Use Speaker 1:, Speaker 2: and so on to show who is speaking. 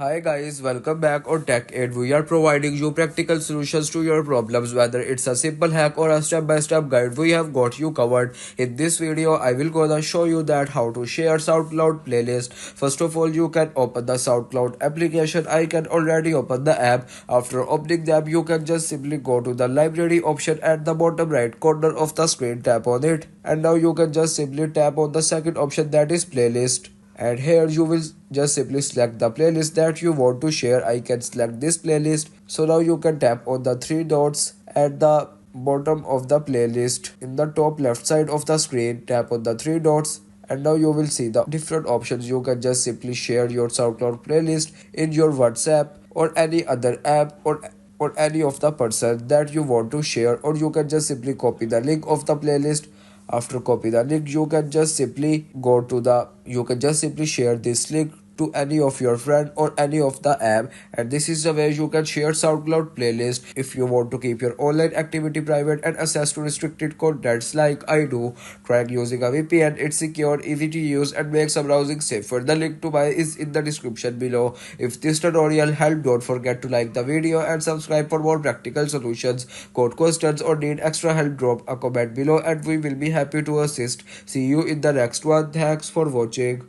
Speaker 1: Hi guys, welcome back on Tech Aid. We are providing you practical solutions to your problems, whether it's a simple hack or a step-by-step guide. We have got you covered. In this video, I will gonna show you that how to share SoundCloud playlist. First of all, you can open the SoundCloud application. I can already open the app. After opening the app, you can just simply go to the library option at the bottom right corner of the screen. Tap on it, and now you can just simply tap on the second option, that is playlist, and here you will just simply select the playlist that you want to share. I can select this playlist. So now you can tap on the three dots at the bottom of the playlist. In the top left side of the screen, tap on the three dots, and now you will see the different options. You can just simply share your SoundCloud playlist in your WhatsApp or any other app, or any of the person that you want to share, or you can just simply copy the link of the playlist. After copy the link, you can just simply share this link to any of your friend or any of the app, and this is the way you can share SoundCloud playlist. If you want to keep your online activity private and access to restricted contents like I do, try using a VPN. It's secure, easy to use, and makes some browsing safer. The link to buy is in the description below. If this tutorial helped, don't forget to like the video and subscribe for more practical solutions. Got questions or need extra help, drop a comment below and we will be happy to assist. See you in the next one. Thanks for watching.